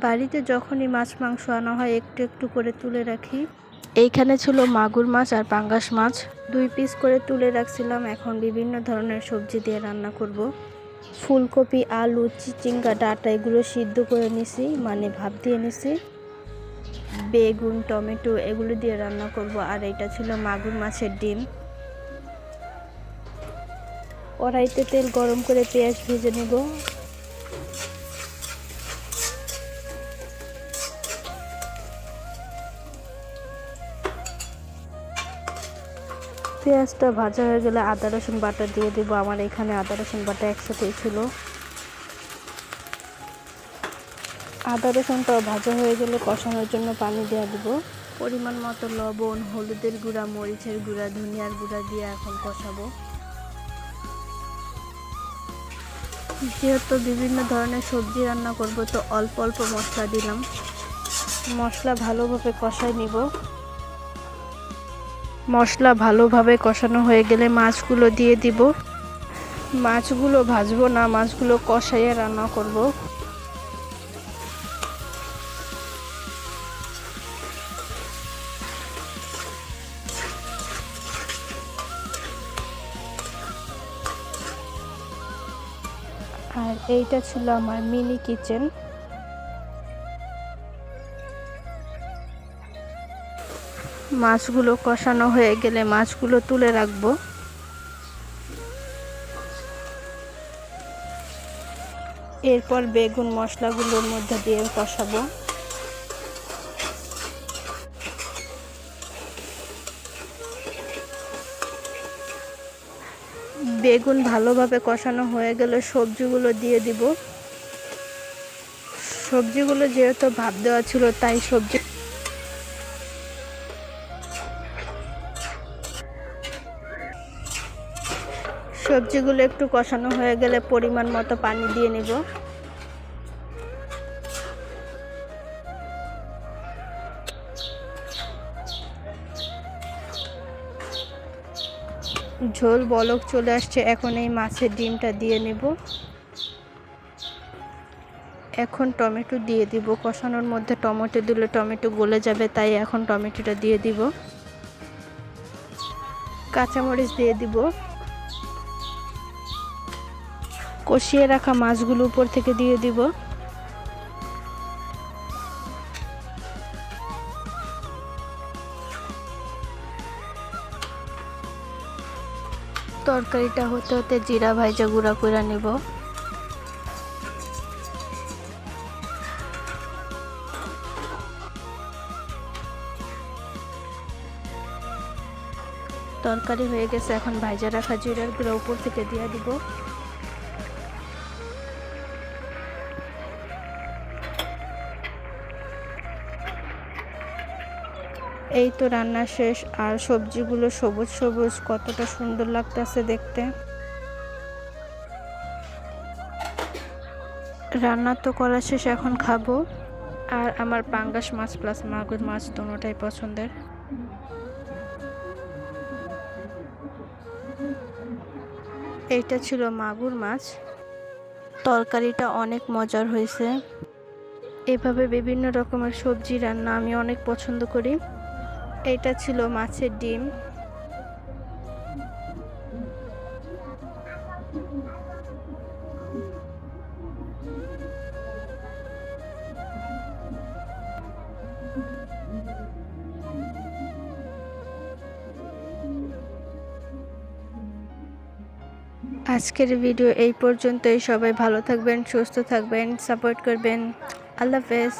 বাড়িতে যখনই মাছ মাংস আনা হয় একটু একটু করে তুলে রাখি। এইখানে ছিল মাগুর মাছ আর পাঙ্গাস মাছ, 2 পিস করে তুলে রাখছিলাম। এখন বিভিন্ন ধরনের সবজি দিয়ে রান্না করব। ফুলকপি, আলু, চিচিঙ্গা, ডাঁটা এগুলো সিদ্ধ করে নিছি, মানে ভাপ দিয়ে নিছি। বেগুন, টমেটো এগুলো দিয়ে রান্না করব। আর এটা ছিল মাগুর মাছের ডিম। কড়াইতে তেল গরম করে পেঁয়াজ ভেজে নেব। পেঁয়াজটা ভাজা হয়ে গেলে আদা রসুন বাটা দিয়ে দেবো। আমার এখানে আদা রসুন বাটা একসাথেই ছিল। আদা রসুনটাও ভাজা হয়ে গেলে কষানোর জন্য পানি দিয়ে দেবো। পরিমাণ মতো লবণ, হলুদের গুঁড়া, মরিচের গুঁড়া, ধনিয়ার গুঁড়া দিয়ে এখন কষাবো। যেহেতু বিভিন্ন ধরনের সবজি রান্না করব, তো অল্প অল্প মশলা দিলাম। মশলা ভালোভাবে কষাই নিব। মশলা ভালোভাবে কষানো হয়ে গেলে মাছগুলো দিয়ে দিব। মাছগুলো ভাজবো না, মাছগুলো কষাইয়ে রান্না করব। আর এইটা ছিল আমার মিনি কিচেন। মাছগুলো কষানো হয়ে গেলে মাছগুলো তুলে রাখবো। এরপর বেগুন মশলাগুলোর মধ্যে দিয়ে কষাবো। বেগুন ভালোভাবে কষানো হয়ে গেলে সবজিগুলো দিয়ে দিব। সবজিগুলো যেহেতু ভাপ দেওয়া ছিল, তাই সবজিগুলো একটু কষানো হয়ে গেলে পরিমাণ মতো পানি দিয়ে নেব। ঝোল বলক চলে আসছে, এখন এই মাছের ডিমটা দিয়ে নেব। এখন টমেটো দিয়ে দিব। কষানোর মধ্যে টমেটো দিলে টমেটো গলে যাবে, তাই এখন টমেটোটা দিয়ে দিব। কাঁচামরিচ দিয়ে দিব। কষিয়ে রাখা মাছগুলো উপর থেকে দিয়ে দিব। তরকারিটা হতে হতে জিরা ভাজা গুঁড়া করে নেব। তরকারি হয়ে গেছে, এখন ভাজা রাখা জিরার গুঁড়া উপর থেকে দিয়ে দিব। এই তো রান্না শেষ। আর সবজিগুলো সবুজ সবুজ, কতটা সুন্দর লাগতেছে দেখতে। রান্না তো করা শেষ, এখন খাবো। আর আমার পাঙ্গাস মাছ প্লাস মাগুর মাছ দুটোটাই পছন্দের। এইটা ছিল মাগুর মাছ। তরকারিটা অনেক মজার হয়েছে। এভাবে বিভিন্ন রকমের সবজি রান্না আমি অনেক পছন্দ করি। এইটা ছিল মাছের ডিম। আজকের ভিডিও এই পর্যন্তই। সবাই ভালো থাকবেন, সুস্থ থাকবেন, সাপোর্ট করবেন। আল্লাহ হাফেজ।